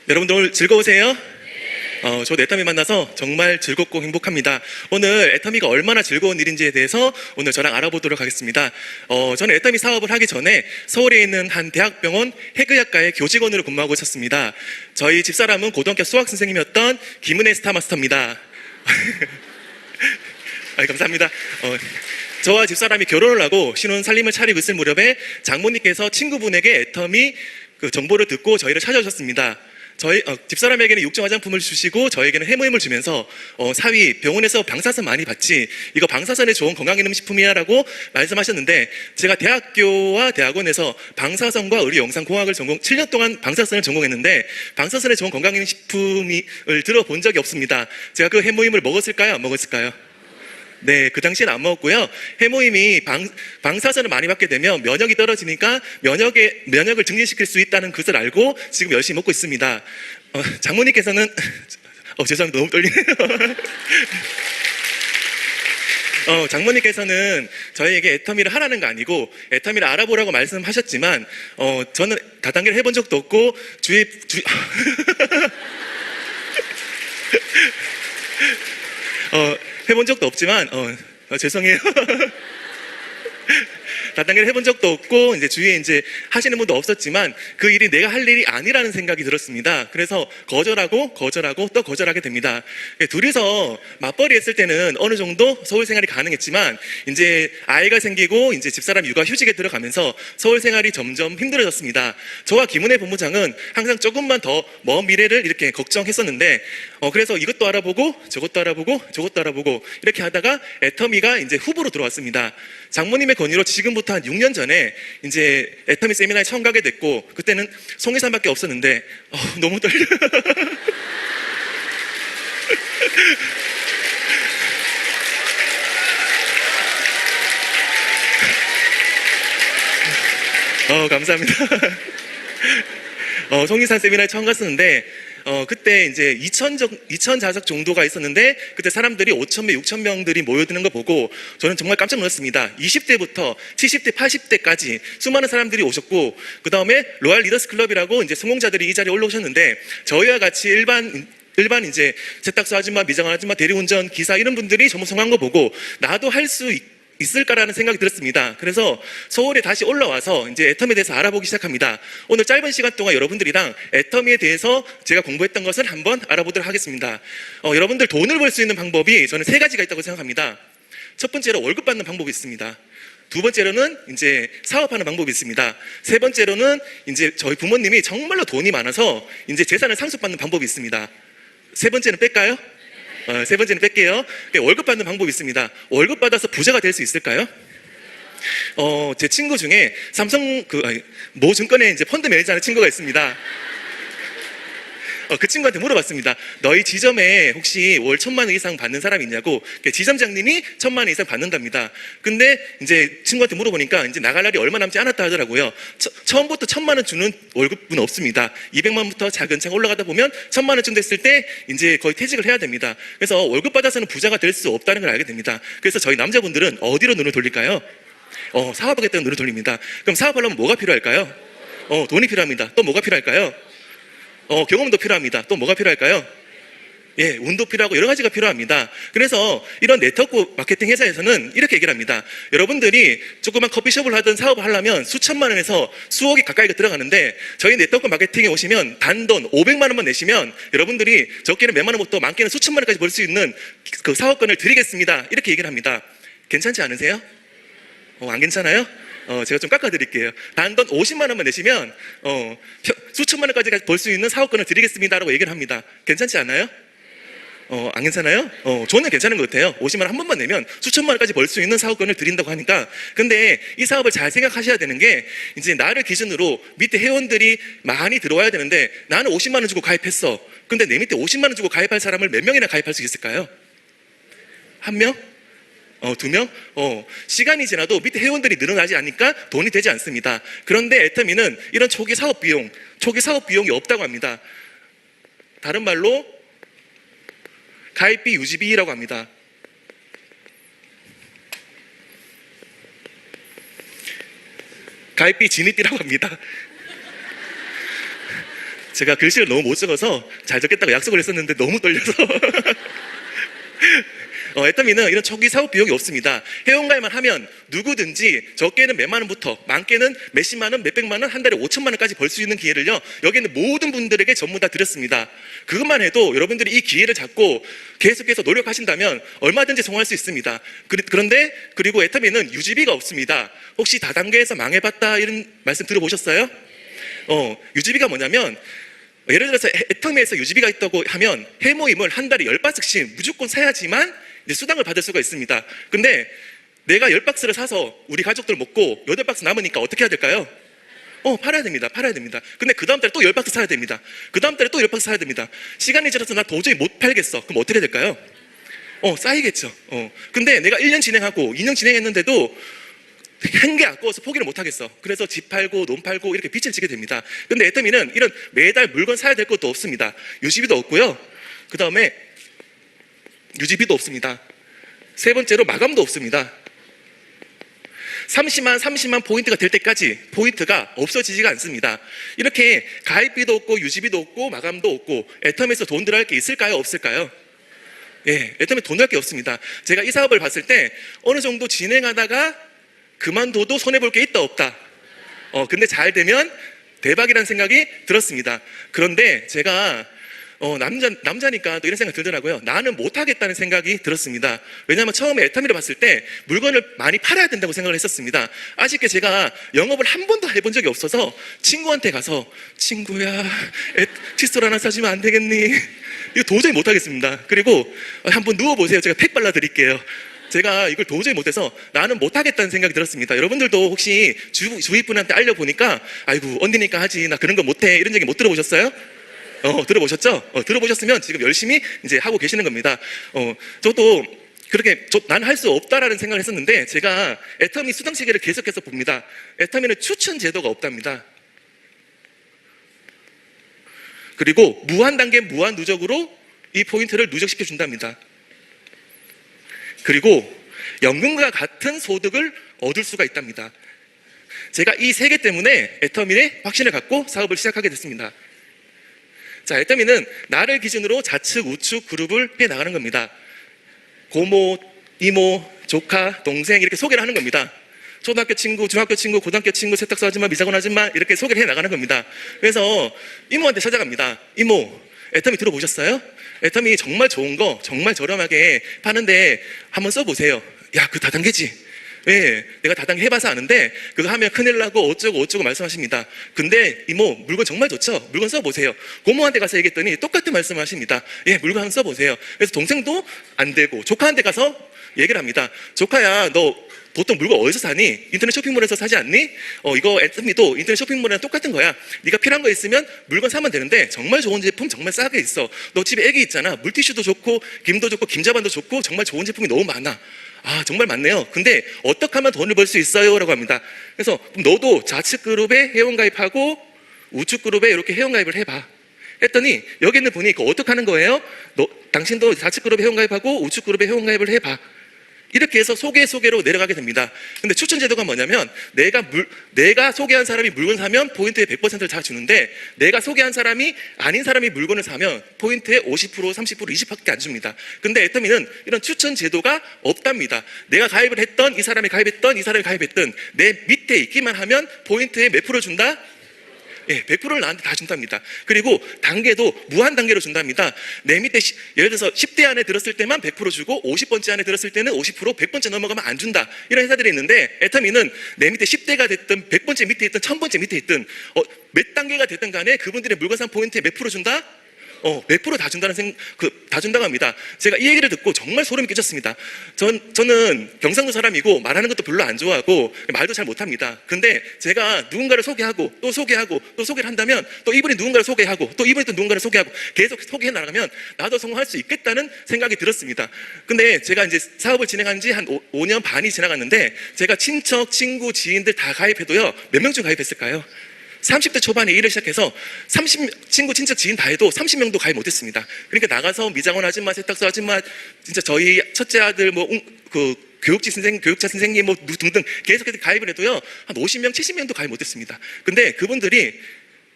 여러분들 오늘 즐거우세요? 저 애터미 만나서 정말 즐겁고 행복합니다. 오늘 애터미가 얼마나 즐거운 일인지에 대해서 오늘 저랑 알아보도록 하겠습니다. 저는 애터미 사업을 하기 전에 서울에 있는 한 대학병원 해그학과의 교직원으로 근무하고 있었습니다. 저희 집사람은 고등학교 수학 선생님이었던 김은혜 스타마스터입니다. 감사합니다. 저와 집사람이 결혼을 하고 신혼 살림을 차리고 있을 무렵에 장모님께서 친구분에게 애터미 정보를 듣고 저희를 찾아오셨습니다. 저희 집사람에게는 육종 화장품을 주시고 저에게는 해모임을 주면서 사위 병원에서 방사선 많이 받지, 이거 방사선에 좋은 건강기능식품이야 라고 말씀하셨는데, 제가 대학교와 대학원에서 방사선과 의료영상공학을 7년 동안 방사선을 전공했는데 방사선에 좋은 건강기능식품을 들어본 적이 없습니다. 제가 그 해모임을 먹었을까요? 안 먹었을까요? 네, 그 당시에는 안 먹었고요. 해모임이 방사선을 많이 받게 되면 면역이 떨어지니까 면역을 증진시킬 수 있다는 것을 알고 지금 열심히 먹고 있습니다. 장모님께서는 죄송합니다. 너무 떨리네요. 장모님께서는 저희에게 애터미를 하라는 거 아니고 애터미를 알아보라고 말씀하셨지만 저는 다단계를 해본 적도 없고 해본 적도 없지만 죄송해요. 다단계를 해본 적도 없고 주위에 하시는 분도 없었지만 그 일이 내가 할 일이 아니라는 생각이 들었습니다. 그래서 거절하고 또 거절하게 됩니다. 둘이서 맞벌이 했을 때는 어느 정도 서울 생활이 가능했지만 이제 아이가 생기고 집사람 육아 휴직에 들어가면서 서울 생활이 점점 힘들어졌습니다. 저와 김은혜 본부장은 항상 조금만 더 먼 미래를 이렇게 걱정했었는데 그래서 이것도 알아보고 저것도 알아보고 이렇게 하다가 애터미가 후보로 들어왔습니다. 장모님의 건의로 지금부터 한 6년 전에 애터미 세미나에 처음 가게 됐고, 그때는 송이산밖에 없었는데 너무 떨려요. 감사합니다. 송이산 세미나에 처음 갔었는데 그때 2,000 좌석 정도가 있었는데 그때 사람들이 5,000명, 6,000명들이 모여드는 거 보고 저는 정말 깜짝 놀랐습니다. 20대부터 70대, 80대까지 수많은 사람들이 오셨고, 그 다음에 로얄 리더스 클럽이라고 성공자들이 이 자리에 올라오셨는데 저희와 같이 일반 세탁소 아줌마, 미장원 아줌마, 대리운전 기사 이런 분들이 전무성한 거 보고 나도 할 수 있을까라는 생각이 들었습니다. 그래서 서울에 다시 올라와서 애터미에 대해서 알아보기 시작합니다. 오늘 짧은 시간 동안 여러분들이랑 애터미에 대해서 제가 공부했던 것을 한번 알아보도록 하겠습니다. 여러분들 돈을 벌 수 있는 방법이 저는 3가지가 있다고 생각합니다. 첫 번째로 월급 받는 방법이 있습니다. 두 번째로는 사업하는 방법이 있습니다. 세 번째로는 저희 부모님이 정말로 돈이 많아서 재산을 상속받는 방법이 있습니다. 세 번째는 뺄까요? 세 번째는 뺄게요. 월급 받는 방법이 있습니다. 월급 받아서 부자가 될 수 있을까요? 제 친구 중에 모 증권에 펀드 매니저하는 친구가 있습니다. 그 친구한테 물어봤습니다. 너희 지점에 혹시 월 1,000만 원 이상 받는 사람이 있냐고. 지점장님이 1,000만 원 이상 받는답니다. 근데 친구한테 물어보니까 나갈 날이 얼마 남지 않았다 하더라고요. 처음부터 1,000만 원 주는 월급은 없습니다. 200만 원부터 차근차근 올라가다 보면 1,000만 원쯤 됐을 때 거의 퇴직을 해야 됩니다. 그래서 월급 받아서는 부자가 될 수 없다는 걸 알게 됩니다. 그래서 저희 남자분들은 어디로 눈을 돌릴까요? 사업하겠다는 눈을 돌립니다. 그럼 사업하려면 뭐가 필요할까요? 돈이 필요합니다. 또 뭐가 필요할까요? 경험도 필요합니다. 또 뭐가 필요할까요? 운도 필요하고 여러 가지가 필요합니다. 그래서 이런 네트워크 마케팅 회사에서는 이렇게 얘기를 합니다. 여러분들이 조그만 커피숍을 하든 사업을 하려면 수천만 원에서 수억이 가까이가 들어가는데 저희 네트워크 마케팅에 오시면 단돈 500만 원만 내시면 여러분들이 적게는 몇만 원부터 많게는 수천만 원까지 벌 수 있는 그 사업권을 드리겠습니다. 이렇게 얘기를 합니다. 괜찮지 않으세요? 안 괜찮아요? 제가 좀 깎아드릴게요. 단돈 50만 원만 내시면 수천만 원까지 벌 수 있는 사업권을 드리겠습니다라고 얘기를 합니다. 괜찮지 않아요? 안 괜찮아요? 저는 괜찮은 것 같아요. 50만 원 한 번만 내면 수천만 원까지 벌 수 있는 사업권을 드린다고 하니까. 근데 이 사업을 잘 생각하셔야 되는 게 나를 기준으로 밑에 회원들이 많이 들어와야 되는데 나는 50만 원 주고 가입했어. 근데 내 밑에 50만 원 주고 가입할 사람을 몇 명이나 가입할 수 있을까요? 1명? 2명? 시간이 지나도 밑에 회원들이 늘어나지 않으니까 돈이 되지 않습니다. 그런데 애터미는 이런 초기 사업 비용이 없다고 합니다. 다른 말로 가입비 유지비라고 합니다. 가입비 진입비라고 합니다. 제가 글씨를 너무 못 적어서 잘 적겠다고 약속을 했었는데 너무 떨려서 애터미는 이런 초기 사업 비용이 없습니다. 회원가입만 하면 누구든지 적게는 몇만 원부터 많게는 몇십만 원, 몇백만 원, 한 달에 5천만 원까지 벌 수 있는 기회를요, 여기 있는 모든 분들에게 전부 다 드렸습니다. 그것만 해도 여러분들이 이 기회를 잡고 계속해서 노력하신다면 얼마든지 성공할 수 있습니다. 그런데 그리고 애터미는 유지비가 없습니다. 혹시 다단계에서 망해봤다 이런 말씀 들어보셨어요? 유지비가 뭐냐면, 예를 들어서 애터미에서 유지비가 있다고 하면 회모임을 한 달에 10박스씩 무조건 사야지만 이제 수당을 받을 수가 있습니다. 근데 내가 10박스를 사서 우리 가족들 먹고 8박스 남으니까 어떻게 해야 될까요? 팔아야 됩니다. 근데 그 다음 달에 또 10박스 사야 됩니다. 그 다음 달에 또 10박스 사야 됩니다. 시간이 지나서 나 도저히 못 팔겠어. 그럼 어떻게 해야 될까요? 쌓이겠죠. 근데 내가 1년 진행하고 2년 진행했는데도 한 게 아까워서 포기를 못 하겠어. 그래서 집 팔고 논 팔고 이렇게 빚을 지게 됩니다. 근데 애터미는 이런 매달 물건 사야 될 것도 없습니다. 유지비도 없고요. 그 다음에 유지비도 없습니다. 세 번째로 마감도 없습니다. 30만 포인트가 될 때까지 포인트가 없어지지가 않습니다. 이렇게 가입비도 없고 유지비도 없고 마감도 없고 애터미에서 돈 들어갈 게 있을까요? 없을까요? 예, 애터미 돈 들어갈 게 없습니다. 제가 이 사업을 봤을 때 어느 정도 진행하다가 그만둬도 손해볼 게 있다 없다. 근데 잘 되면 대박이라는 생각이 들었습니다. 그런데 제가 남자니까 또 이런 생각이 들더라고요. 나는 못하겠다는 생각이 들었습니다. 왜냐하면 처음에 애터미를 봤을 때 물건을 많이 팔아야 된다고 생각을 했었습니다. 아쉽게 제가 영업을 한 번도 해본 적이 없어서 친구한테 가서, 친구야, 칫솔 하나 사주면 안 되겠니? 이거 도저히 못하겠습니다. 그리고 한번 누워보세요. 제가 팩 발라드릴게요. 제가 이걸 도저히 못해서 나는 못하겠다는 생각이 들었습니다. 여러분들도 혹시 주위 분한테 알려보니까, 아이고 언니니까 하지, 나 그런 거 못해, 이런 얘기 못 들어보셨어요? 들어보셨죠? 들어보셨으면 지금 열심히 이제 하고 계시는 겁니다. 저도 그렇게 나는 할 수 없다라는 생각을 했었는데, 제가 애터미 수당 체계를 계속해서 봅니다. 애터미는 추천 제도가 없답니다. 그리고 무한 단계 무한 누적으로 이 포인트를 누적시켜 준답니다. 그리고 연금과 같은 소득을 얻을 수가 있답니다. 제가 이 세 개 때문에 애터미에 확신을 갖고 사업을 시작하게 됐습니다. 자, 애터미는 나를 기준으로 좌측, 우측 그룹을 해 나가는 겁니다. 고모, 이모, 조카, 동생 이렇게 소개를 하는 겁니다. 초등학교 친구, 중학교 친구, 고등학교 친구, 세탁소 아줌마, 미자원 아줌마 이렇게 소개를 해 나가는 겁니다. 그래서 이모한테 찾아갑니다. 이모, 애터미 들어보셨어요? 애터미 정말 좋은 거 정말 저렴하게 파는데 한번 써보세요. 야, 그 다단계지? 예, 내가 다단계 해봐서 아는데 그거 하면 큰일 나고 어쩌고 말씀하십니다. 근데 이모, 물건 정말 좋죠? 물건 써보세요. 고모한테 가서 얘기했더니 똑같은 말씀하십니다. 예, 물건 한번 써보세요. 그래서 동생도 안 되고 조카한테 가서 얘기를 합니다. 조카야, 너 보통 물건 어디서 사니? 인터넷 쇼핑몰에서 사지 않니? 이거 애터미도 인터넷 쇼핑몰이랑 똑같은 거야. 네가 필요한 거 있으면 물건 사면 되는데 정말 좋은 제품 정말 싸게 있어. 너 집에 애기 있잖아. 물티슈도 좋고 김도 좋고 김자반도 좋고 정말 좋은 제품이 너무 많아. 아, 정말 많네요. 근데 어떻게 하면 돈을 벌 수 있어요? 라고 합니다. 그래서 그럼 너도 좌측 그룹에 회원가입하고 우측 그룹에 이렇게 회원가입을 해봐. 했더니 여기 있는 분이 어떻게 하는 거예요? 당신도 좌측 그룹에 회원가입하고 우측 그룹에 회원가입을 해봐. 이렇게 해서 소개로 내려가게 됩니다. 근데 추천 제도가 뭐냐면 내가 소개한 사람이 물건 사면 포인트의 100%를 다 주는데, 내가 소개한 사람이 아닌 사람이 물건을 사면 포인트의 50%, 30%, 20%밖에 안 줍니다. 근데 애터미는 이런 추천 제도가 없답니다. 내가 가입을 했던 이 사람이 가입했던 이 사람이 가입했던 내 밑에 있기만 하면 포인트의 몇 프로 준다? 예, 100%를 나한테 다 준답니다. 그리고 단계도 무한 단계로 준답니다. 내 밑에 예를 들어서 10대 안에 들었을 때만 100% 주고 50번째 안에 들었을 때는 50%, 100번째 넘어가면 안 준다. 이런 회사들이 있는데 애터미는 내 밑에 10대가 됐든 100번째 밑에 있든 1000번째 밑에 있든 몇 단계가 됐든 간에 그분들의 물건 산 포인트에 몇 프로 준다? 100%다 준다는 다 준다고 합니다. 제가 이 얘기를 듣고 정말 소름이 끼쳤습니다. 저는 경상도 사람이고 말하는 것도 별로 안 좋아하고 말도 잘 못합니다. 근데 제가 누군가를 소개하고 또 소개하고 또 소개를 한다면 또 이분이 누군가를 소개하고 또 이분이 또 누군가를 소개하고 계속 소개해 나가면 나도 성공할 수 있겠다는 생각이 들었습니다. 근데 제가 이제 사업을 진행한 지 한 5년 반이 지나갔는데 제가 친척, 친구, 지인들 다 가입해도요, 몇 명쯤 가입했을까요? 30대 초반에 일을 시작해서 친구, 친척, 지인 다 해도 30명도 가입 못했습니다. 그러니까 나가서 미장원 아줌마, 세탁소 아줌마, 진짜 저희 첫째 아들 교육자 선생님 등등 계속해서 가입을 해도요, 한 50명, 70명도 가입 못했습니다. 근데 그분들이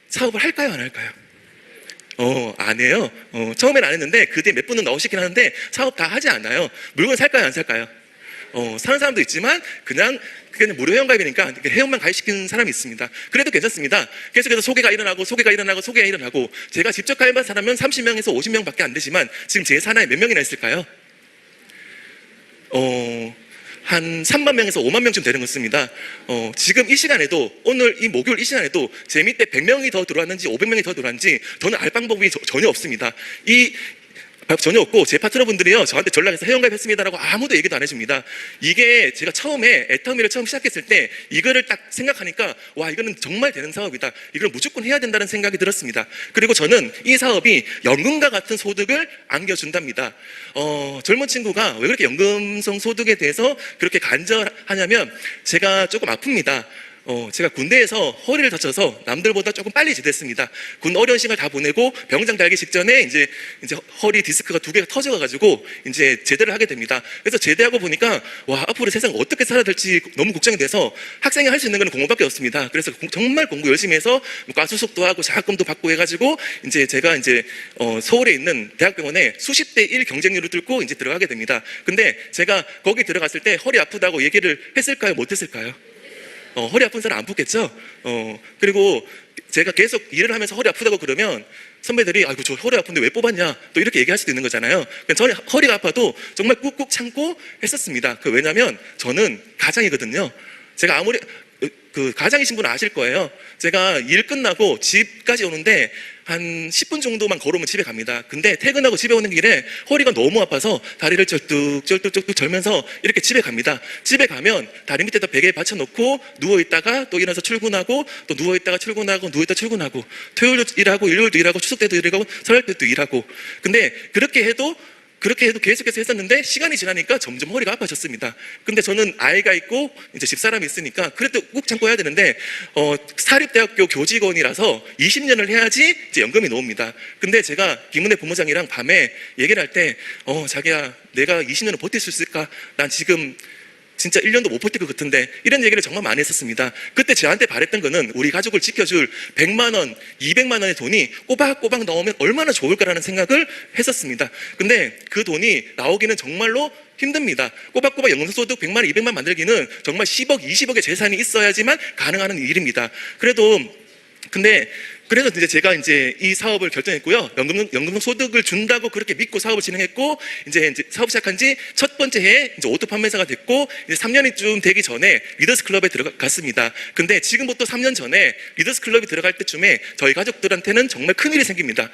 사업을 할까요, 안 할까요? 안 해요. 처음에는 안 했는데 그 뒤에 몇 분은 나오시긴 하는데 사업 다 하지 않아요. 물건 살까요, 안 살까요? 사는 사람도 있지만 그냥 무료 회원가입이니까 회원만 가입시키는 사람이 있습니다. 그래도 괜찮습니다. 계속해서 소개가 일어나고 제가 직접 가입한 사람은 30명에서 50명밖에 안 되지만 지금 제 산하에 몇 명이나 있을까요? 한 3만 명에서 5만 명쯤 되는 것 같습니다. 지금 이 시간에도, 오늘 이 목요일 이 시간에도 제 밑에 100명이 더 들어왔는지 500명이 더 들어왔는지 저는 알 방법이 전혀 없습니다. 전혀 없고, 제 파트너분들이요 저한테 전락해서 회원가입했습니다라고 아무도 얘기도 안 해줍니다. 이게 제가 처음에 애터미를 처음 시작했을 때 이거를 딱 생각하니까 와, 이거는 정말 되는 사업이다, 이걸 무조건 해야 된다는 생각이 들었습니다. 그리고 저는 이 사업이 연금과 같은 소득을 안겨준답니다. 젊은 친구가 왜 그렇게 연금성 소득에 대해서 그렇게 간절하냐면, 제가 조금 아픕니다. 제가 군대에서 허리를 다쳐서 남들보다 조금 빨리 제대했습니다. 군 어려운 시간을 다 보내고 병장 달기 직전에 이제 허리 디스크가 2개가 터져가지고 이제 제대를 하게 됩니다. 그래서 제대하고 보니까 와, 앞으로 세상 어떻게 살아야 될지 너무 걱정이 돼서 학생이 할 수 있는 건 공부밖에 없습니다. 그래서 정말 공부 열심히 해서 과수속도 하고 장학금도 받고 해가지고 이제 제가 이제 서울에 있는 대학병원에 수십 대 1 경쟁률을 뚫고 이제 들어가게 됩니다. 근데 제가 거기 들어갔을 때 허리 아프다고 얘기를 했을까요, 못했을까요? 허리 아픈 사람 안 붙겠죠? 그리고 제가 계속 일을 하면서 허리 아프다고 그러면 선배들이 아이고 저 허리 아픈데 왜 뽑았냐 또 이렇게 얘기할 수도 있는 거잖아요. 저는 허리가 아파도 정말 꾹꾹 참고 했었습니다. 왜냐면 저는 가장이거든요. 제가 아무리 가장이신 분은 아실 거예요. 제가 일 끝나고 집까지 오는데 한 10분 정도만 걸으면 집에 갑니다. 근데 퇴근하고 집에 오는 길에 허리가 너무 아파서 다리를 쩔뚝 절면서 이렇게 집에 갑니다. 집에 가면 다리 밑에다 베개 받쳐놓고 누워있다가 또 일어나서 출근하고, 또 누워있다가 출근하고, 출근하고, 토요일도 일하고, 일요일도 일하고, 추석 때도 일하고, 설날 때도 일하고. 근데 그렇게 해도 계속해서 했었는데 시간이 지나니까 점점 허리가 아파졌습니다. 근데 저는 아이가 있고 이제 집사람이 있으니까 그래도 꾹 참고 해야 되는데 사립대학교 교직원이라서 20년을 해야지 이제 연금이 나옵니다. 근데 제가 김은혜 본부장이랑 밤에 얘기를 할 때 자기야, 내가 20년을 버틸 수 있을까? 난 지금 진짜 1년도 못 버틸 것 같은데, 이런 얘기를 정말 많이 했었습니다. 그때 저한테 바랬던 거는 우리 가족을 지켜줄 100만 원, 200만 원의 돈이 꼬박꼬박 나오면 얼마나 좋을까라는 생각을 했었습니다. 근데 그 돈이 나오기는 정말로 힘듭니다. 꼬박꼬박 연금소득 100만 원, 200만 원 만들기는 정말 10억, 20억의 재산이 있어야지만 가능한 일입니다. 그래서 이제 제가 이제 이 사업을 결정했고요. 연금성 소득을 준다고 그렇게 믿고 사업을 진행했고, 이제 사업 시작한 지 첫 번째 해에 이제 오토 판매사가 됐고, 이제 3년이쯤 되기 전에 리더스 클럽에 들어갔습니다. 근데 지금부터 3년 전에 리더스 클럽에 들어갈 때쯤에 저희 가족들한테는 정말 큰일이 생깁니다.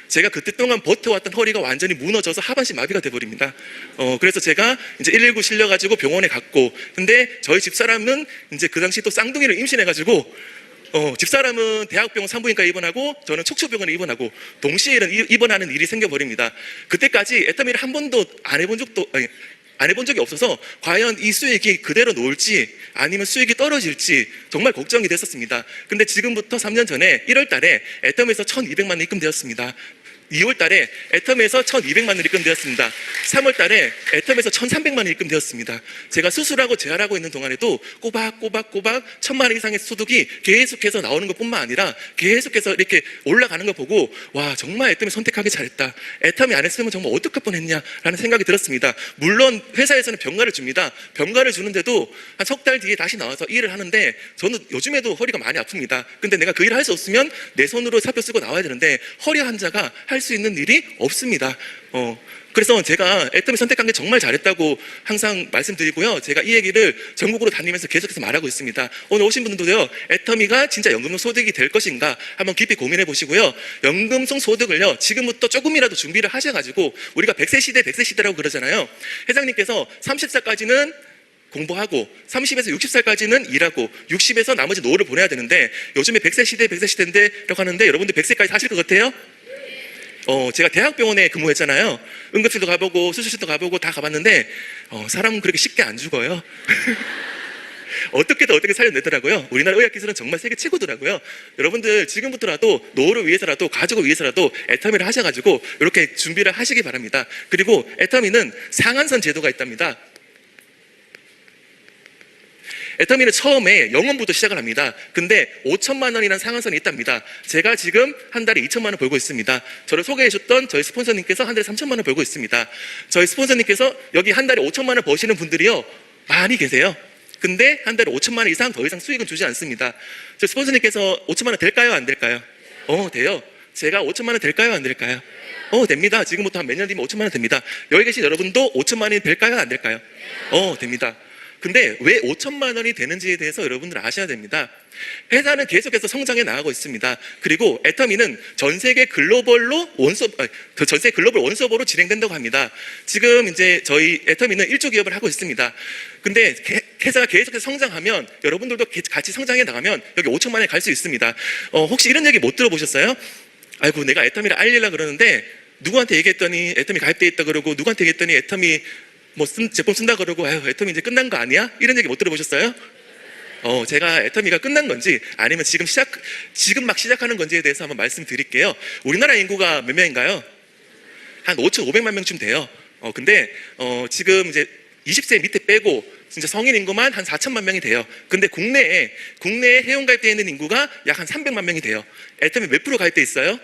제가 그때 동안 버텨왔던 허리가 완전히 무너져서 하반신 마비가 돼버립니다. 그래서 제가 이제 119 실려가지고 병원에 갔고, 근데 저희 집사람은 이제 그 당시 또 쌍둥이를 임신해가지고, 집사람은 대학병원 산부인과 입원하고 저는 척추병원에 입원하고 동시에 입원하는 일이 생겨버립니다. 그때까지 애터미를 한 번도 안 해본 적이 없어서 과연 이 수익이 그대로 놓을지 아니면 수익이 떨어질지 정말 걱정이 됐었습니다. 근데 지금부터 3년 전에 1월 달에 애터미에서 1,200만 원 입금되었습니다. 2월 달에 애텀에서 1,200만 원 입금되었습니다. 3월 달에 애텀에서 1,300만 원 입금되었습니다. 제가 수술하고 재활하고 있는 동안에도 꼬박꼬박 1,000만 원 이상의 소득이 계속해서 나오는 것뿐만 아니라 계속해서 이렇게 올라가는 거 보고 와, 정말 애텀이 선택하기 잘했다. 애텀이 안 했으면 정말 어떡할 뻔했냐라는 생각이 들었습니다. 물론 회사에서는 병가를 줍니다. 병가를 주는데도 한 석 달 뒤에 다시 나와서 일을 하는데 저는 요즘에도 허리가 많이 아픕니다. 근데 내가 그 일을 할 수 없으면 내 손으로 사표 쓰고 나와야 되는데 허리 환자가 할 수 있는 일이 없습니다. 그래서 제가 애터미 선택한 게 정말 잘했다고 항상 말씀드리고요. 제가 이 얘기를 전국으로 다니면서 계속해서 말하고 있습니다. 오늘 오신 분들도요, 애터미가 진짜 연금성 소득이 될 것인가 한번 깊이 고민해 보시고요. 연금성 소득을요, 지금부터 조금이라도 준비를 하셔가지고, 우리가 100세 시대라고 그러잖아요. 회장님께서 30살까지는 공부하고 30에서 60살까지는 일하고 60에서 나머지 노후를 보내야 되는데, 요즘에 100세 시대인데라고 하는데 여러분들 100세까지 사실 것 같아요? 제가 대학병원에 근무했잖아요. 응급실도 가보고 수술실도 가보고 다 가봤는데 사람은 그렇게 쉽게 안 죽어요. 어떻게 살려내더라고요. 우리나라 의학기술은 정말 세계 최고더라고요. 여러분들 지금부터라도 노후를 위해서라도 가족을 위해서라도 애터미를 하셔가지고 이렇게 준비를 하시기 바랍니다. 그리고 애터미는 상한선 제도가 있답니다. 애터미는 처음에 0원부터 시작을 합니다. 근데 5천만 원이라는 상한선이 있답니다. 제가 지금 한 달에 2천만 원 벌고 있습니다. 저를 소개해 줬던 저희 스폰서님께서 한 달에 3천만 원 벌고 있습니다. 저희 스폰서님께서 여기 한 달에 5천만 원 버시는 분들이요, 많이 계세요. 근데 한 달에 5천만 원 이상 더 이상 수익은 주지 않습니다. 저희 스폰서님께서 5천만 원 될까요? 안 될까요? 돼요. 제가 5천만 원 될까요? 안 될까요? 됩니다. 지금부터 한 몇 년 뒤면 5천만 원 됩니다. 여기 계신 여러분도 5천만 원이 될까요? 안 될까요? 됩니다. 근데 왜 5천만 원이 되는지에 대해서 여러분들 아셔야 됩니다. 회사는 계속해서 성장해 나가고 있습니다. 그리고 애터미는 전 세계 글로벌 원서버로 진행된다고 합니다. 지금 이제 저희 애터미는 1조 기업을 하고 있습니다. 근데 회사가 계속해서 성장하면 여러분들도 같이 성장해 나가면 여기 5천만 원에 갈 수 있습니다. 혹시 이런 얘기 못 들어보셨어요? 아이고, 내가 애터미를 알리려고 그러는데 누구한테 얘기했더니 애터미 가입돼 있다 그러고, 누구한테 얘기했더니 애터미 제품 쓴다 그러고, 아유, 애터미 이제 끝난 거 아니야? 이런 얘기 못 들어보셨어요? 제가 애터미가 끝난 건지 아니면 지금 막 시작하는 건지에 대해서 한번 말씀드릴게요. 우리나라 인구가 몇 명인가요? 한 5,500만 명쯤 돼요. 근데 지금 이제 20세 밑에 빼고 진짜 성인 인구만 한 4천만 명이 돼요. 근데 국내에 회원 가입되어 있는 인구가 약 한 300만 명이 돼요. 애터미 몇 프로 가입돼 있어요?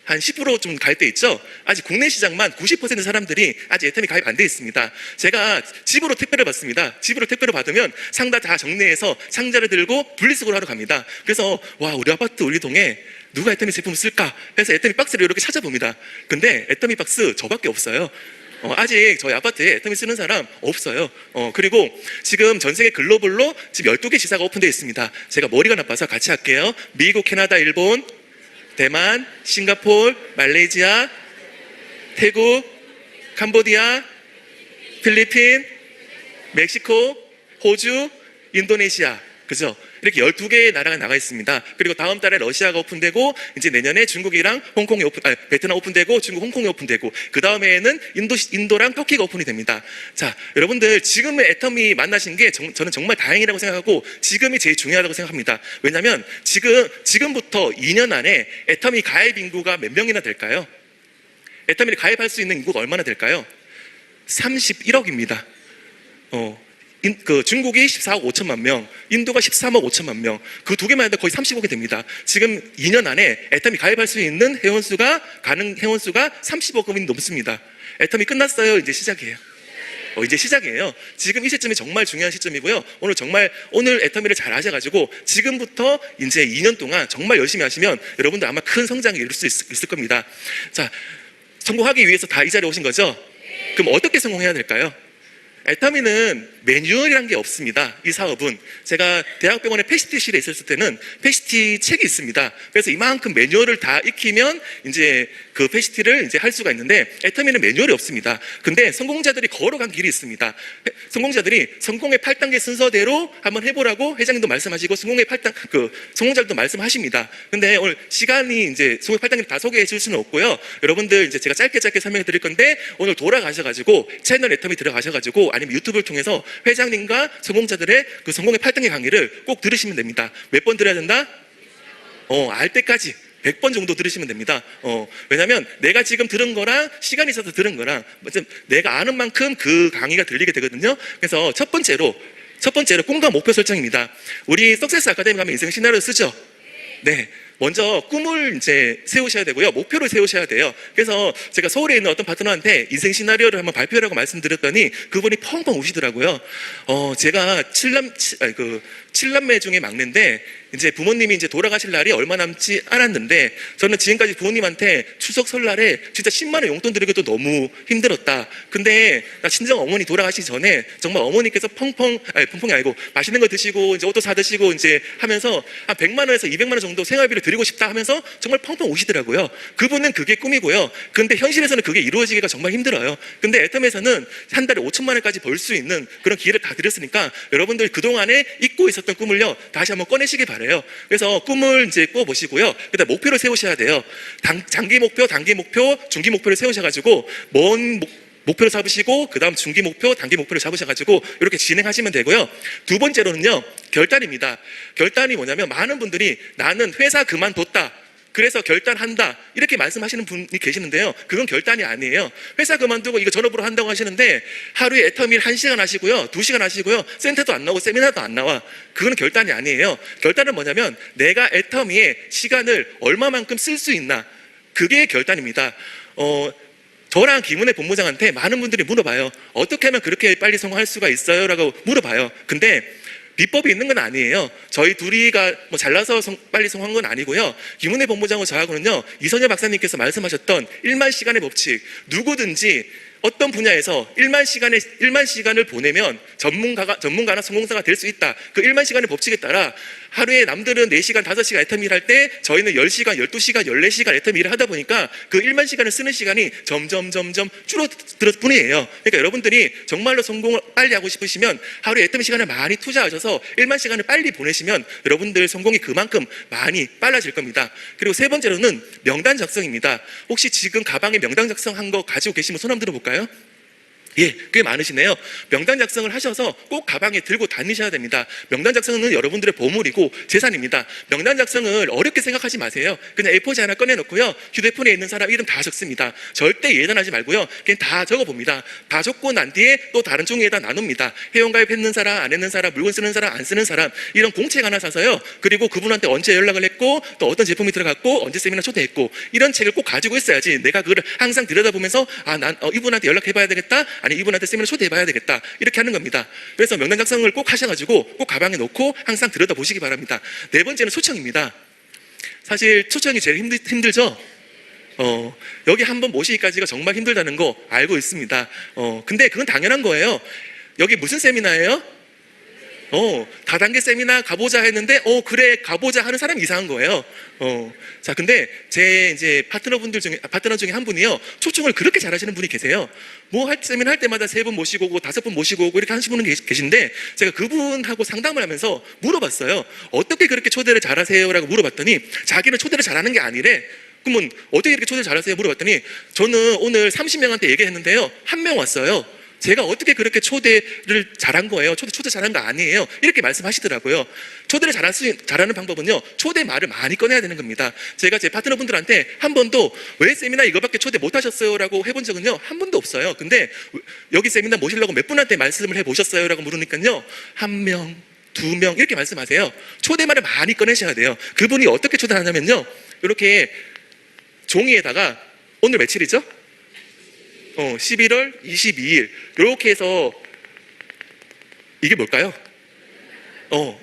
한 10% 좀 가입돼 있죠? 아직 국내 시장만 90% 사람들이 아직 애터미 가입 안 돼 있습니다. 제가 집으로 택배를 받습니다. 집으로 택배를 받으면 상자 다 정리해서 상자를 들고 분리수거를 하러 갑니다. 그래서 와, 우리 아파트 우리 동에 누가 애터미 제품을 쓸까 해서 애터미 박스를 이렇게 찾아봅니다. 근데 애터미 박스 저밖에 없어요. 아직 저희 아파트에 애터미 쓰는 사람 없어요. 그리고 지금 전 세계 글로벌로 지금 12개 지사가 오픈되어 있습니다. 제가 머리가 나빠서 같이 할게요. 미국, 캐나다, 일본, 대만, 싱가포르, 말레이시아, 태국, 캄보디아, 필리핀, 멕시코, 호주, 인도네시아. 그죠? 이렇게 12개의 나라가 나가 있습니다. 그리고 다음 달에 러시아가 오픈되고, 이제 내년에 중국이랑 베트남 오픈되고, 중국, 홍콩이 오픈되고, 그 다음에는 인도랑 터키가 오픈이 됩니다. 자, 여러분들 지금의 애터미 만나신 게 저는 정말 다행이라고 생각하고, 지금이 제일 중요하다고 생각합니다. 왜냐면 지금부터 2년 안에 애터미 가입 인구가 몇 명이나 될까요? 애터미를 가입할 수 있는 인구가 얼마나 될까요? 31억입니다. 중국이 14억 5천만 명, 인도가 13억 5천만 명, 그 두 개만 해도 거의 30억이 됩니다. 지금 2년 안에 애터미 가입할 수 있는 가능 회원수가 30억이 넘습니다. 애터미 끝났어요? 이제 시작이에요. 이제 시작이에요. 지금 이 시점이 정말 중요한 시점이고요. 오늘 애터미를 잘 아셔가지고 지금부터 이제 2년 동안 정말 열심히 하시면 여러분들 아마 큰 성장을 이룰 수 있을 겁니다. 자, 성공하기 위해서 다 이 자리에 오신 거죠? 그럼 어떻게 성공해야 될까요? 애터미는 매뉴얼이란 게 없습니다. 이 사업은 제가 대학병원의 패시티실에 있었을 때는 패시티 책이 있습니다. 그래서 이만큼 매뉴얼을 다 익히면 이제 그 패시티를 이제 할 수가 있는데, 애터미는 매뉴얼이 없습니다. 근데 성공자들이 걸어간 길이 있습니다. 성공자들이 성공의 8단계 순서대로 한번 해보라고 회장님도 말씀하시고 성공자들도 말씀하십니다. 근데 오늘 시간이 이제 성공의 8단계를 다 소개해 줄 수는 없고요. 여러분들 이제 제가 짧게 설명해 드릴 건데, 오늘 돌아가셔가지고 채널 애터미 들어가셔가지고 아니면 유튜브를 통해서 회장님과 성공자들의 그 성공의 8단계 강의를 꼭 들으시면 됩니다. 몇 번 들어야 된다? 알 때까지 100번 정도 들으시면 됩니다. 왜냐면 내가 지금 들은 거랑 시간이 있어서 들은 거랑 내가 아는 만큼 그 강의가 들리게 되거든요. 그래서 첫 번째로 꿈과 목표 설정입니다. 우리 석세스 아카데미 가면 인생 시나리오 쓰죠? 네. 먼저 꿈을 이제 세우셔야 되고요. 목표를 세우셔야 돼요. 그래서 제가 서울에 있는 어떤 파트너한테 인생 시나리오를 한번 발표하라고 말씀드렸더니 그분이 펑펑 우시더라고요. 제가 7남매 중에 막내인데 이제 부모님이 이제 돌아가실 날이 얼마 남지 않았는데, 저는 지금까지 부모님한테 추석 설날에 진짜 10만 원 용돈 드리기도 너무 힘들었다. 근데 나 친정 어머니 돌아가시기 전에 정말 어머니께서 펑펑이 아니고 맛있는 거 드시고 이제 옷도 사 드시고 이제 하면서 한 100만 원에서 200만 원 정도 생활비를 드리고 싶다 하면서 정말 펑펑 우시더라고요. 그분은 그게 꿈이고요. 근데 현실에서는 그게 이루어지기가 정말 힘들어요. 근데 애터미에서는 한 달에 5천만 원까지 벌 수 있는 그런 기회를 다 드렸으니까 여러분들 그동안에 잊고 있었던 꿈을요, 다시 한번 꺼내시기 바랍니다. 그래서 꿈을 이제 꿔보시고요. 그다음 목표를 세우셔야 돼요. 장기 목표, 단기 목표, 중기 목표를 세우셔가지고 먼 목표를 잡으시고 그다음 중기 목표, 단기 목표를 잡으셔가지고 이렇게 진행하시면 되고요. 두 번째로는요, 결단입니다. 결단이 뭐냐면 많은 분들이 나는 회사 그만뒀다. 그래서 결단한다 이렇게 말씀하시는 분이 계시는데요, 그건 결단이 아니에요. 회사 그만두고 이거 전업으로 한다고 하시는데 하루에 애터미를 1시간 하시고요, 2시간 하시고요, 센터도 안 나오고 세미나도 안 나와. 그건 결단이 아니에요. 결단은 뭐냐면 내가 애터미에 시간을 얼마만큼 쓸 수 있나, 그게 결단입니다. 저랑 김은혜 본부장한테 많은 분들이 물어봐요. 어떻게 하면 그렇게 빨리 성공할 수가 있어요? 라고 물어봐요. 근데 비법이 있는 건 아니에요. 저희 둘이가 뭐 잘나서 빨리 성공한 건 아니고요. 김은혜 본부장과 저하고는요, 이선여 박사님께서 말씀하셨던 1만 시간의 법칙, 누구든지 어떤 분야에서 1만 시간을 보내면 전문가나 성공자가 될 수 있다. 그 1만 시간의 법칙에 따라 하루에 남들은 4시간, 5시간 애터미 일할 때 저희는 10시간, 12시간, 14시간 애터미 일을 하다 보니까 그 1만 시간을 쓰는 시간이 점점 줄어들 뿐이에요. 그러니까 여러분들이 정말로 성공을 빨리 하고 싶으시면 하루에 애터미 시간을 많이 투자하셔서 1만 시간을 빨리 보내시면 여러분들 성공이 그만큼 많이 빨라질 겁니다. 그리고 세 번째로는 명단 작성입니다. 혹시 지금 가방에 명단 작성한 거 가지고 계시면 손 한번 들어볼까요? 예, 꽤 많으시네요. 명단 작성을 하셔서 꼭 가방에 들고 다니셔야 됩니다. 명단 작성은 여러분들의 보물이고 재산입니다. 명단 작성을 어렵게 생각하지 마세요. 그냥 A4지 하나 꺼내놓고요, 휴대폰에 있는 사람 이름 다 적습니다. 절대 예단하지 말고요, 그냥 다 적어봅니다. 다 적고 난 뒤에 또 다른 종이에다 나눕니다. 회원가입 했는 사람, 안 했는 사람, 물건 쓰는 사람, 안 쓰는 사람, 이런 공책 하나 사서요, 그리고 그분한테 언제 연락을 했고 또 어떤 제품이 들어갔고 언제 세미나 초대했고, 이런 책을 꼭 가지고 있어야지 내가 그걸 항상 들여다보면서 난 이분한테 연락해봐야 되겠다, 아니 이분한테 세미나 초대해봐야 되겠다, 이렇게 하는 겁니다. 그래서 명단 작성을 꼭 하셔가지고 꼭 가방에 놓고 항상 들여다보시기 바랍니다. 네 번째는 초청입니다. 사실 초청이 제일 힘들죠? 여기 한번 모시기까지가 정말 힘들다는 거 알고 있습니다. 근데 그건 당연한 거예요. 여기 무슨 세미나예요? 다단계 세미나 가보자 했는데, 그래, 가보자 하는 사람이 이상한 거예요. 자, 근데 제 이제 파트너 중에 한 분이요, 초청을 그렇게 잘하시는 분이 계세요. 세미나 할 때마다 3분 모시고 오고 5분 모시고 오고 이렇게 하시는 분이 계신데, 제가 그분하고 상담을 하면서 물어봤어요. 어떻게 그렇게 초대를 잘하세요? 라고 물어봤더니 자기는 초대를 잘하는 게 아니래. 그러면 어떻게 이렇게 초대를 잘하세요? 물어봤더니 저는 오늘 30명한테 얘기했는데요, 1명 왔어요. 제가 어떻게 그렇게 초대를 잘한 거예요? 초대 잘한 거 아니에요. 이렇게 말씀하시더라고요. 초대를 잘하는 방법은요, 초대 말을 많이 꺼내야 되는 겁니다. 제가 제 파트너분들한테 한 번도 왜 세미나 이거밖에 초대 못 하셨어요? 라고 해본 적은요, 한 번도 없어요. 근데 여기 세미나 모시려고 몇 분한테 말씀을 해보셨어요? 라고 물으니까요, 1명, 2명 이렇게 말씀하세요. 초대 말을 많이 꺼내셔야 돼요. 그분이 어떻게 초대하냐면요, 이렇게 종이에다가 오늘 며칠이죠? 11월 22일 이렇게 해서, 이게 뭘까요?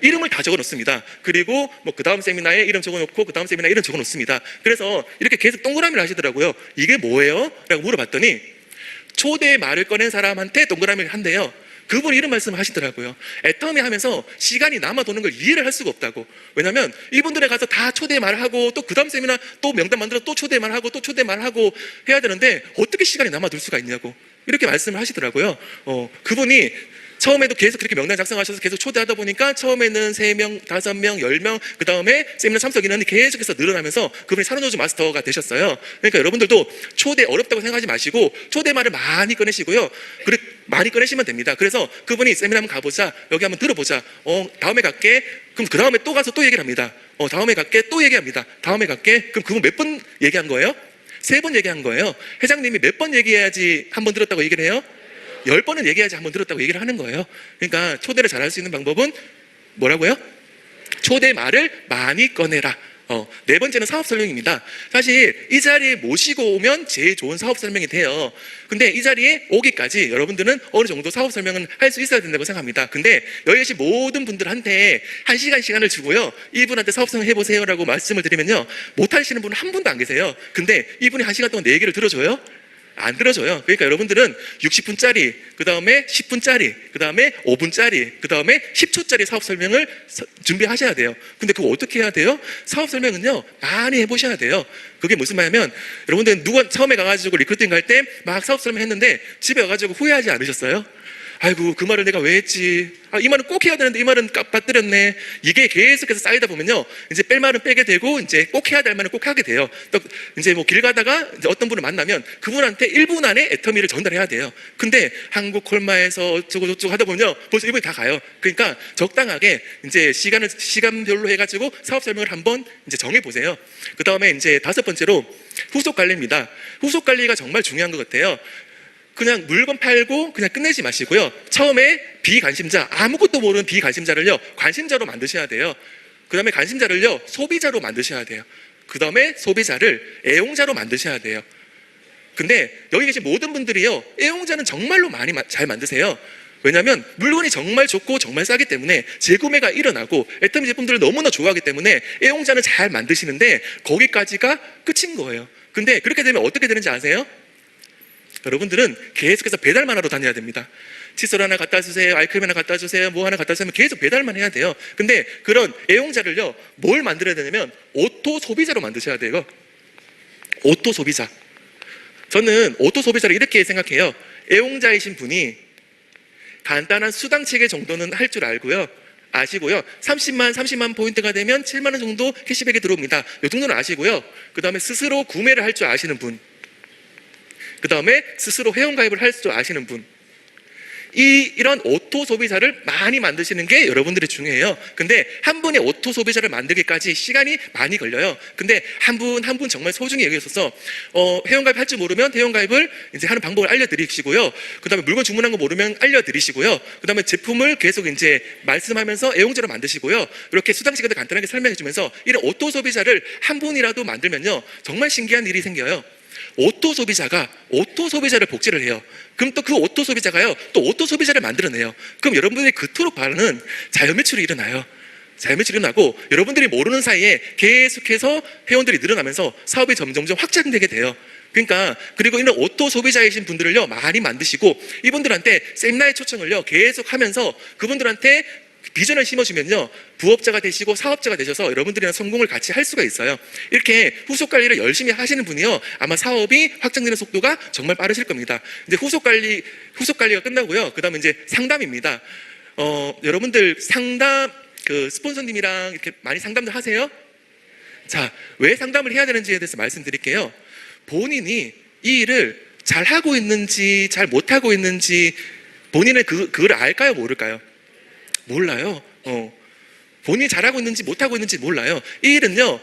이름을 다 적어 놓습니다. 그리고 그 다음 세미나에 이름 적어 놓고 그 다음 세미나에 이름 적어 놓습니다. 그래서 이렇게 계속 동그라미를 하시더라고요. 이게 뭐예요? 라고 물어봤더니 초대 말을 꺼낸 사람한테 동그라미를 한대요. 그분 이런 말씀을 하시더라고요. 애터미 하면서 시간이 남아도는 걸 이해를 할 수가 없다고. 왜냐면 이분들에 가서 다 초대 말하고 또 그 다음 세미나 또 명단 만들어 또 초대 말하고 또 초대 말하고 해야 되는데 어떻게 시간이 남아돌 수가 있냐고 이렇게 말씀을 하시더라고요. 그분이 처음에도 계속 그렇게 명단 작성하셔서 계속 초대하다 보니까 처음에는 3명, 5명, 10명, 그 다음에 세미나 참석 인원이 계속해서 늘어나면서 그분이 산후조주 마스터가 되셨어요. 그러니까 여러분들도 초대 어렵다고 생각하지 마시고 초대말을 많이 꺼내시고요. 많이 꺼내시면 됩니다. 그래서 그분이 세미나 한번 가보자, 여기 한번 들어보자, 다음에 갈게. 그럼 그 다음에 또 가서 또 얘기를 합니다. 다음에 갈게, 또 얘기합니다. 다음에 갈게. 그럼 그분 몇 번 얘기한 거예요? 3번 얘기한 거예요. 회장님이 몇 번 얘기해야지 한 번 들었다고 얘기를 해요? 10번은 얘기해야지 한 번 들었다고 얘기를 하는 거예요. 그러니까 초대를 잘할 수 있는 방법은 뭐라고요? 초대 말을 많이 꺼내라. 네 번째는 사업 설명입니다. 사실 이 자리에 모시고 오면 제일 좋은 사업 설명이 돼요. 근데 이 자리에 오기까지 여러분들은 어느 정도 사업 설명은 할 수 있어야 된다고 생각합니다. 근데 여기 계신 모든 분들한테 1시간 시간을 주고요, 이분한테 사업 설명 해보세요 라고 말씀을 드리면요, 못 하시는 분은 한 분도 안 계세요. 근데 이분이 1시간 동안 내 얘기를 들어줘요? 안 들어줘요. 그러니까 여러분들은 60분짜리, 그 다음에 10분짜리, 그 다음에 5분짜리, 그 다음에 10초짜리 사업 설명을 준비하셔야 돼요. 근데 그거 어떻게 해야 돼요? 사업 설명은요, 많이 해보셔야 돼요. 그게 무슨 말이냐면, 여러분들 누가 처음에 가가지고 리크루팅 갈 때 막 사업 설명 했는데 집에 가가지고 후회하지 않으셨어요? 아이고 그 말을 내가 왜 했지, 이 말은 꼭 해야 되는데 이 말은 빠뜨렸네. 이게 계속해서 쌓이다 보면요, 이제 뺄 말은 빼게 되고 이제 꼭 해야 될 말은 꼭 하게 돼요. 또 이제 뭐 길 가다가 이제 어떤 분을 만나면 그분한테 1분 안에 애터미를 전달해야 돼요. 근데 한국 콜마에서 어쩌고 저쩌고 하다 보면요 벌써 1분이 다 가요. 그러니까 적당하게 이제 시간별로 해가지고 사업 설명을 한번 이제 정해 보세요. 그 다음에 이제 5번째로 후속 관리입니다. 후속 관리가 정말 중요한 것 같아요. 그냥 물건 팔고 그냥 끝내지 마시고요, 처음에 비관심자, 아무것도 모르는 비관심자를요 관심자로 만드셔야 돼요. 그 다음에 관심자를요 소비자로 만드셔야 돼요. 그 다음에 소비자를 애용자로 만드셔야 돼요. 근데 여기 계신 모든 분들이요 애용자는 정말로 많이 잘 만드세요. 왜냐하면 물건이 정말 좋고 정말 싸기 때문에 재구매가 일어나고 애터미 제품들을 너무나 좋아하기 때문에 애용자는 잘 만드시는데 거기까지가 끝인 거예요. 근데 그렇게 되면 어떻게 되는지 아세요? 여러분들은 계속해서 배달만 하러 다녀야 됩니다. 칫솔 하나 갖다 주세요, 아이크림 하나 갖다 주세요, 뭐 하나 갖다 주세요, 계속 배달만 해야 돼요. 근데 그런 애용자를요 뭘 만들어야 되냐면 오토 소비자로 만드셔야 돼요. 오토 소비자. 저는 오토 소비자를 이렇게 생각해요. 애용자이신 분이 간단한 수당 체계 정도는 할 줄 아시고요 30만 포인트가 되면 7만 원 정도 캐시백이 들어옵니다. 이 정도는 아시고요, 그 다음에 스스로 구매를 할 줄 아시는 분, 그 다음에 스스로 회원가입을 할 줄 아시는 분, 이런 오토 소비자를 많이 만드시는 게 여러분들이 중요해요. 근데 한 분의 오토 소비자를 만들기까지 시간이 많이 걸려요. 근데 한 분 한 분 정말 소중히 여기셔서 회원가입 할 줄 모르면 회원가입을 이제 하는 방법을 알려드리시고요. 그 다음에 물건 주문한 거 모르면 알려드리시고요. 그 다음에 제품을 계속 이제 말씀하면서 애용자로 만드시고요. 이렇게 수당 시간을 간단하게 설명해주면서 이런 오토 소비자를 한 분이라도 만들면요 정말 신기한 일이 생겨요. 오토 소비자를 복제를 해요. 그럼 또 그 오토 소비자가요 또 오토 소비자를 만들어내요. 그럼 여러분들이 그토록 바라는 자연 매출이 일어나요. 자연 매출이 일어나고 여러분들이 모르는 사이에 계속해서 회원들이 늘어나면서 사업이 점점점 확장되게 돼요. 그러니까 그리고 이런 오토 소비자이신 분들을요 많이 만드시고 이분들한테 세미나의 초청을요 계속 하면서 그분들한테 비전을 심어주면요 부업자가 되시고 사업자가 되셔서 여러분들이랑 성공을 같이 할 수가 있어요. 이렇게 후속 관리를 열심히 하시는 분이요 아마 사업이 확장되는 속도가 정말 빠르실 겁니다. 이제 후속 관리가 끝나고요, 그 다음에 이제 상담입니다. 여러분들 상담 스폰서님이랑 이렇게 많이 상담도 하세요? 자, 왜 상담을 해야 되는지에 대해서 말씀드릴게요. 본인이 이 일을 잘 하고 있는지 잘 못하고 있는지 본인은 그걸 알까요, 모를까요? 몰라요. 본인이 잘하고 있는지 못하고 있는지 몰라요. 이 일은요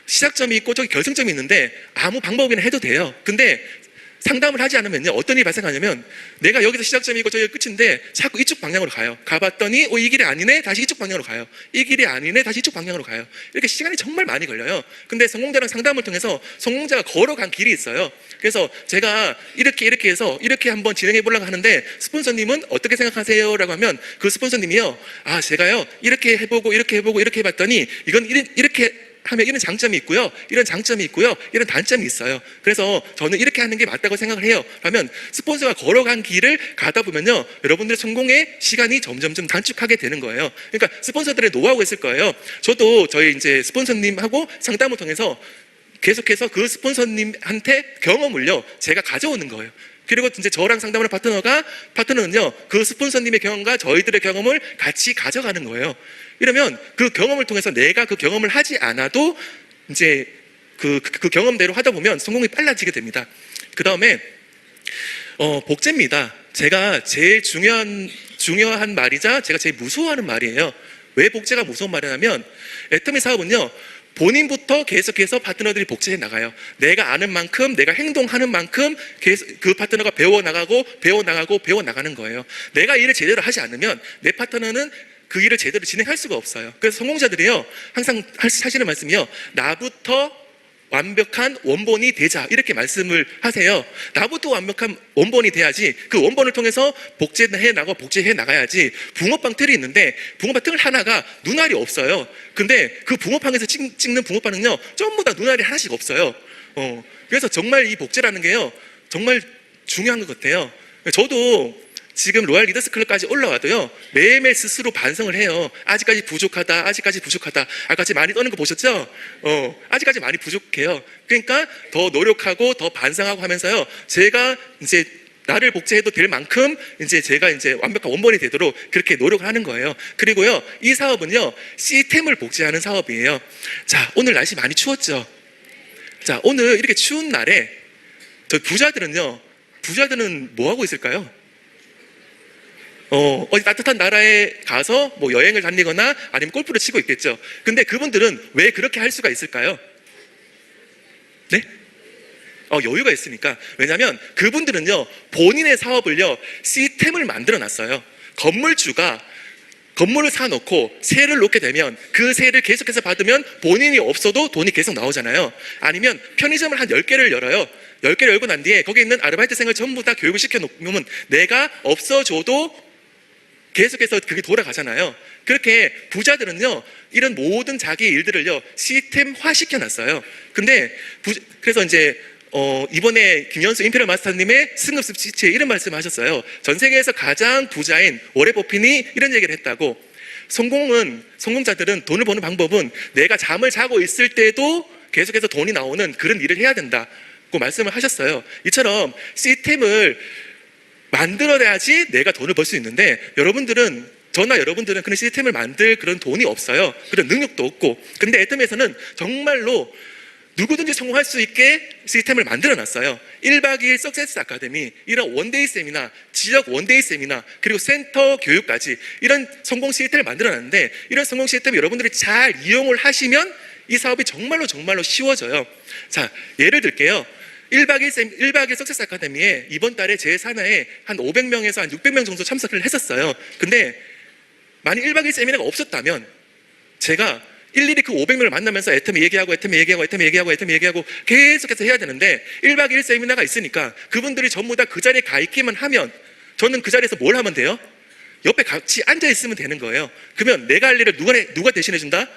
시작점이 있고 저기 결승점이 있는데 아무 방법이나 해도 돼요. 근데 상담을 하지 않으면요 어떤 일이 발생하냐면 내가 여기서 시작점이 있고 저기가 끝인데 자꾸 이쪽 방향으로 가요. 가봤더니 이 길이 아니네, 다시 이쪽 방향으로 가요. 이 길이 아니네, 다시 이쪽 방향으로 가요. 이렇게 시간이 정말 많이 걸려요. 근데 성공자랑 상담을 통해서 성공자가 걸어간 길이 있어요. 그래서 제가 이렇게 해서 이렇게 한번 진행해 보려고 하는데 스폰서님은 어떻게 생각하세요? 라고 하면 그 스폰서님이요 제가요 이렇게 해보고 이렇게 해봤더니 이건 이렇게 하면 이런 장점이 있고요, 이런 장점이 있고요, 이런 단점이 있어요. 그래서 저는 이렇게 하는 게 맞다고 생각을 해요. 그러면 스폰서가 걸어간 길을 가다 보면요 여러분들의 성공의 시간이 점점점 단축하게 되는 거예요. 그러니까 스폰서들의 노하우가 있을 거예요. 저도 저희 이제 스폰서님하고 상담을 통해서 계속해서 그 스폰서님한테 경험을요 제가 가져오는 거예요. 그리고 이제 저랑 상담하는 파트너는요 그 스폰서님의 경험과 저희들의 경험을 같이 가져가는 거예요. 이러면 그 경험을 통해서 내가 그 경험을 하지 않아도 이제 그 경험대로 하다 보면 성공이 빨라지게 됩니다. 그 다음에 복제입니다. 제가 제일 중요한 말이자 제가 제일 무서워하는 말이에요. 왜 복제가 무서운 말이냐면 애터미 사업은요 본인부터 계속해서 파트너들이 복제해 나가요. 내가 아는 만큼, 내가 행동하는 만큼 계속 그 파트너가 배워나가는 거예요. 내가 일을 제대로 하지 않으면 내 파트너는 그 일을 제대로 진행할 수가 없어요. 그래서 성공자들이요 항상 하시는 말씀이요 나부터 완벽한 원본이 되자 이렇게 말씀을 하세요. 나부터 완벽한 원본이 돼야지 그 원본을 통해서 복제해 나가야지. 붕어빵 틀이 있는데 붕어빵 틀 하나가 눈알이 없어요. 근데 그 붕어빵에서 찍는 붕어빵은요 전부 다 눈알이 하나씩 없어요. 그래서 정말 이 복제라는 게요 정말 중요한 것 같아요. 저도 지금 로얄 리더스 클럽까지 올라와도요 매일매일 스스로 반성을 해요. 아직까지 부족하다. 아까까지 많이 떠는 거 보셨죠? 아직까지 많이 부족해요. 그러니까 더 노력하고 더 반성하고 하면서요 제가 이제 나를 복제해도 될 만큼 이제 제가 이제 완벽한 원본이 되도록 그렇게 노력을 하는 거예요. 그리고요, 이 사업은요, 시스템을 복제하는 사업이에요. 자, 오늘 날씨 많이 추웠죠? 자, 오늘 이렇게 추운 날에 저 부자들은 뭐 하고 있을까요? 어디 따뜻한 나라에 가서 뭐 여행을 다니거나 아니면 골프를 치고 있겠죠. 근데 그분들은 왜 그렇게 할 수가 있을까요? 네? 여유가 있으니까. 왜냐하면 그분들은요, 본인의 사업을요, 시스템을 만들어 놨어요. 건물주가 건물을 사놓고 세를 놓게 되면 그 세를 계속해서 받으면 본인이 없어도 돈이 계속 나오잖아요. 아니면 편의점을 한 10개를 열어요. 10개를 열고 난 뒤에 거기 있는 아르바이트생을 전부 다 교육을 시켜놓으면 내가 없어져도 계속해서 그게 돌아가잖아요. 그렇게 부자들은요, 이런 모든 자기 일들을요, 시스템화 시켜놨어요. 근데 그래서 이제 이번에 김현수 임페리얼 마스터님의 승급 스피치에 이런 말씀을 하셨어요. 전 세계에서 가장 부자인 워렌 버핏이 이런 얘기를 했다고. 성공자들은 돈을 버는 방법은 내가 잠을 자고 있을 때도 계속해서 돈이 나오는 그런 일을 해야 된다고 말씀을 하셨어요. 이처럼 시스템을 만들어야지 내가 돈을 벌 수 있는데, 저나 여러분들은 그런 시스템을 만들 그런 돈이 없어요. 그런 능력도 없고. 근데 애텀에서는 정말로 누구든지 성공할 수 있게 시스템을 만들어 놨어요. 1박 2일 석세스 아카데미, 이런 원데이 세미나, 지역 원데이 세미나, 그리고 센터 교육까지 이런 성공 시스템을 만들어 놨는데, 이런 성공 시스템을 여러분들이 잘 이용을 하시면 이 사업이 정말로 쉬워져요. 자, 예를 들게요. 1박 2일 석세스 아카데미에 이번 달에 제 산하에 한 500명에서 한 600명 정도 참석을 했었어요. 근데 만약 1박 2일 세미나가 없었다면 제가 일일이 그 500명을 만나면서 애터미 얘기하고 계속해서 해야 되는데, 1박 2일 세미나가 있으니까 그분들이 전부 다 그 자리에 가 있기만 하면 저는 그 자리에서 뭘 하면 돼요? 옆에 같이 앉아 있으면 되는 거예요. 그러면 내가 할 일을 누가 대신해 준다?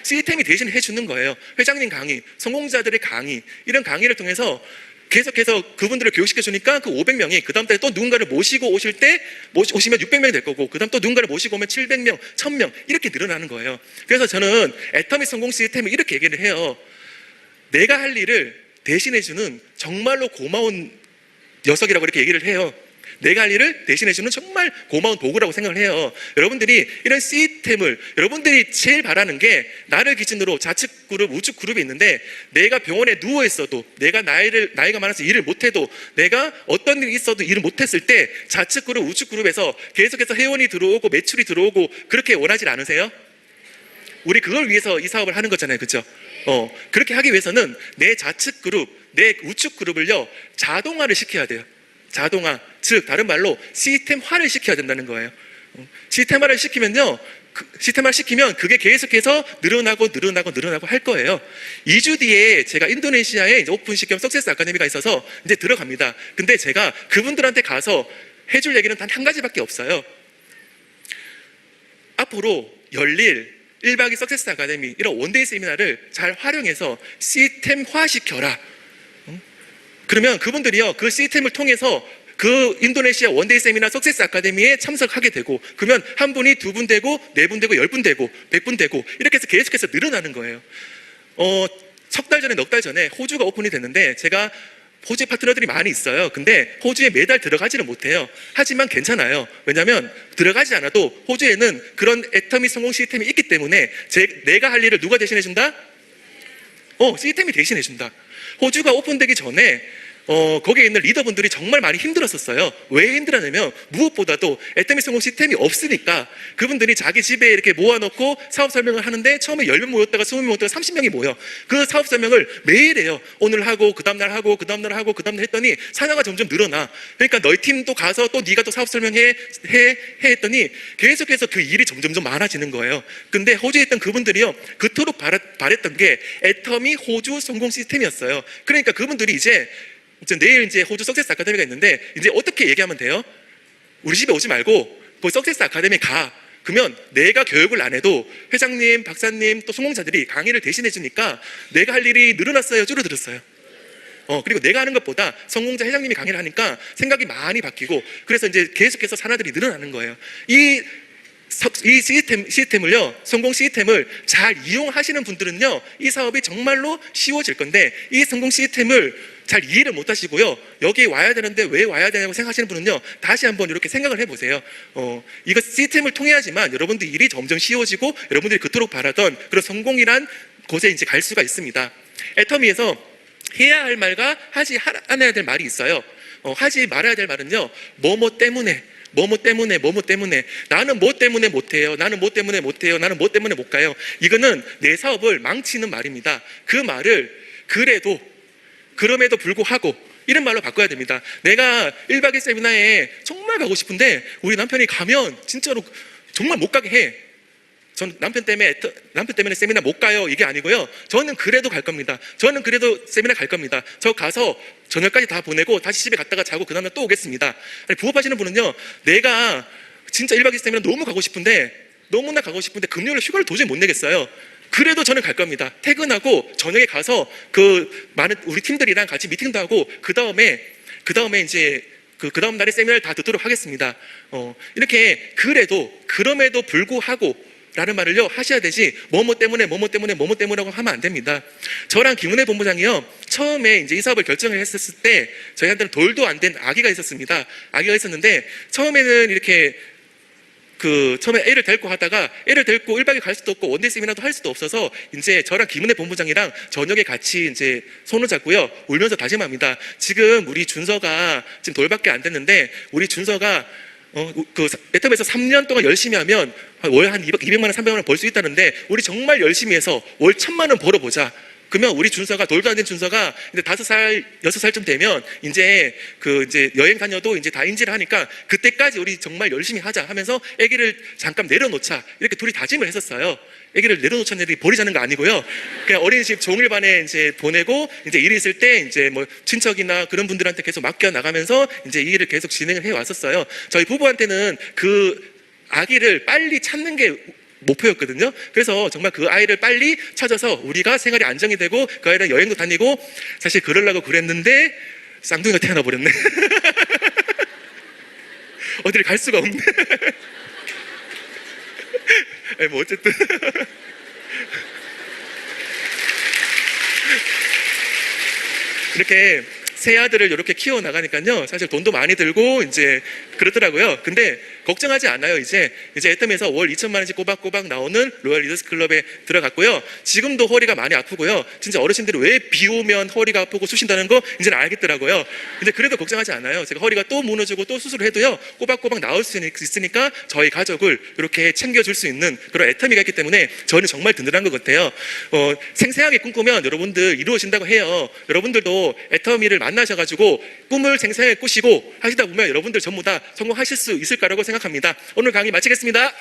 시스템이 대신 해주는 거예요. 회장님 강의, 성공자들의 강의, 이런 강의를 통해서 계속해서 그분들을 교육시켜 주니까 그 500명이 그 다음 달에 또 누군가를 모시고 오시면 600명이 될 거고, 그 다음 또 누군가를 모시고 오면 700명, 1000명 이렇게 늘어나는 거예요. 그래서 저는 애터미 성공 시스템을 이렇게 얘기를 해요. 내가 할 일을 대신해 주는 정말로 고마운 녀석이라고 이렇게 얘기를 해요. 내가 할 일을 대신해주는 정말 고마운 도구라고 생각을 해요. 여러분들이 이런 시스템을, 여러분들이 제일 바라는 게, 나를 기준으로 좌측 그룹, 우측 그룹이 있는데, 내가 병원에 누워있어도, 내가 나이가 많아서 일을 못해도, 내가 어떤 일이 있어도 일을 못했을 때 좌측 그룹, 우측 그룹에서 계속해서 회원이 들어오고 매출이 들어오고 그렇게 원하지 않으세요? 우리 그걸 위해서 이 사업을 하는 거잖아요. 그렇죠? 그렇게 하기 위해서는 내 좌측 그룹, 내 우측 그룹을요, 자동화를 시켜야 돼요. 자동화, 즉 다른 말로 시스템화를 시켜야 된다는 거예요. 시스템화를 시키면 그게 계속해서 늘어나고 할 거예요. 2주 뒤에 제가 인도네시아에 이제 오픈식 겸 석세스 아카데미가 있어서 이제 들어갑니다. 근데 제가 그분들한테 가서 해줄 얘기는 단 한 가지밖에 없어요. 앞으로 열릴 1박 2일 석세스 아카데미, 이런 원데이 세미나를 잘 활용해서 시스템화 시켜라. 그러면 그분들이요, 그 시스템을 통해서 그 인도네시아 원데이 세미나 석세스 아카데미에 참석하게 되고, 그러면 한 분이 2분 되고 4분 되고 10분 되고 100분 되고 이렇게 해서 계속해서 늘어나는 거예요. 넉 달 전에 호주가 오픈이 됐는데, 제가 호주에 파트너들이 많이 있어요. 근데 호주에 매달 들어가지는 못해요. 하지만 괜찮아요. 왜냐하면 들어가지 않아도 호주에는 그런 애터미 성공 시스템이 있기 때문에 내가 할 일을 누가 대신해 준다? 시스템이 대신해 준다. 호주가 오픈되기 전에 거기에 있는 리더분들이 정말 많이 힘들었었어요. 왜 힘들었냐면, 무엇보다도 애터미 성공 시스템이 없으니까 그분들이 자기 집에 이렇게 모아놓고 사업 설명을 하는데, 처음에 10명 모였다가 20명 모였다가 30명이 모여. 그 사업 설명을 매일 해요. 오늘 하고 그 다음날 하고 그 다음날 하고 그 다음날 했더니 산화가 점점 늘어나. 그러니까 너희 팀도 가서 또 네가 또 사업 설명해 했더니 계속해서 그 일이 점점 많아지는 거예요. 근데 호주에 있던 그분들이요, 그토록 바랬던 게 애터미 호주 성공 시스템이었어요. 그러니까 그분들이 이제 내일 이제 호주 석세스 아카데미가 있는데, 이제 어떻게 얘기하면 돼요? 우리 집에 오지 말고 그 석세스 아카데미 가. 그러면 내가 교육을 안 해도 회장님, 박사님, 또 성공자들이 강의를 대신해 주니까 내가 할 일이 늘어났어요, 줄어들었어요? 그리고 내가 하는 것보다 성공자 회장님이 강의를 하니까 생각이 많이 바뀌고, 그래서 이제 계속해서 산하들이 늘어나는 거예요. 이 이 시스템을요, 성공 시스템을 잘 이용하시는 분들은요, 이 사업이 정말로 쉬워질 건데, 이 성공 시스템을 잘 이해를 못 하시고요, 여기 와야 되는데 왜 와야 되냐고 생각하시는 분은요, 다시 한번 이렇게 생각을 해보세요. 이거 시스템을 통해야지만 여러분들 일이 점점 쉬워지고 여러분들이 그토록 바라던 그런 성공이란 곳에 이제 갈 수가 있습니다. 애터미에서 해야 할 말과 하지 않아야 될 말이 있어요. 하지 말아야 될 말은요, 뭐뭐 때문에, 나는 뭐 때문에 못해요, 나는 뭐 때문에 못해요, 나는 뭐 때문에 못 가요. 이거는 내 사업을 망치는 말입니다. 그 말을 그럼에도 불구하고 이런 말로 바꿔야 됩니다. 내가 1박 2일 세미나에 정말 가고 싶은데 우리 남편이 가면 진짜로 정말 못 가게 해. 전 남편 때문에 세미나 못 가요, 이게 아니고요, 저는 그래도 갈 겁니다. 저는 그래도 세미나 갈 겁니다. 저 가서 저녁까지 다 보내고 다시 집에 갔다가 자고 그 다음날 또 오겠습니다. 부업하시는 분은요, 내가 진짜 1박 2일 세미나 너무나 가고 싶은데 금요일에 휴가를 도저히 못 내겠어요. 그래도 저는 갈 겁니다. 퇴근하고 저녁에 가서 그 많은 우리 팀들이랑 같이 미팅도 하고 그 다음에 이제 그 다음 날에 세미나를 다 듣도록 하겠습니다. 이렇게 그럼에도 불구하고 라는 말을요 하셔야 되지, 뭐뭐 때문에라고 하면 안 됩니다. 저랑 김은혜 본부장이요, 처음에 이제 이 사업을 결정을 했었을 때 저희한테는 돌도 안 된 아기가 있었습니다. 아기가 있었는데 처음에는 이렇게 처음에 애를 데리고 하다가 애를 데리고 1박에 갈 수도 없고 원데이 세미나도 할 수도 없어서 이제 저랑 김은혜 본부장이랑 저녁에 같이 이제 손을 잡고요, 울면서 다짐합니다. 지금 우리 준서가 지금 돌밖에 안 됐는데, 우리 준서가 애터미에서 3년 동안 열심히 하면 월 한 200만 원, 300만 원 벌 수 있다는데, 우리 정말 열심히 해서 월 1,000만 원 벌어보자. 그러면 우리 준서가, 돌도 안 된 준서가 이제 5살, 6살쯤 되면 이제 이제 여행 다녀도 이제 다 인지를 하니까 그때까지 우리 정말 열심히 하자 하면서 아기를 잠깐 내려놓자, 이렇게 둘이 다짐을 했었어요. 아기를 내려놓자는 애들이 버리자는 거 아니고요, 그냥 어린이집 종일반에 이제 보내고 이제 일이 있을 때 이제 뭐 친척이나 그런 분들한테 계속 맡겨 나가면서 이제 이 일을 계속 진행을 해 왔었어요. 저희 부부한테는 그 아기를 빨리 찾는 게 목표였거든요. 그래서 정말 그 아이를 빨리 찾아서 우리가 생활이 안정이 되고 그 아이랑 여행도 다니고, 사실 그러려고 그랬는데 쌍둥이가 태어나 버렸네. 어디를 갈 수가 없네. 뭐 어쨌든 이렇게 세 아들을 이렇게 키워 나가니까요, 사실 돈도 많이 들고 이제 그렇더라고요. 근데 걱정하지 않아요. 이제 애터미에서 월 2,000만 원씩 꼬박꼬박 나오는 로얄 리더스 클럽에 들어갔고요. 지금도 허리가 많이 아프고요. 진짜 어르신들이 왜 비 오면 허리가 아프고 쑤신다는 거 이제는 알겠더라고요. 근데 그래도 걱정하지 않아요. 제가 허리가 또 무너지고 또 수술을 해도요, 꼬박꼬박 나올 수 있으니까 저희 가족을 이렇게 챙겨줄 수 있는 그런 애터미가 있기 때문에 저는 정말 든든한 것 같아요. 생생하게 꿈꾸면 여러분들 이루어진다고 해요. 여러분들도 애터미를 만나셔가지고 꿈을 생생하게 꾸시고 하시다 보면 여러분들 전부 다 성공하실 수 있을 거라고 생각합니다. 오늘 강의 마치겠습니다.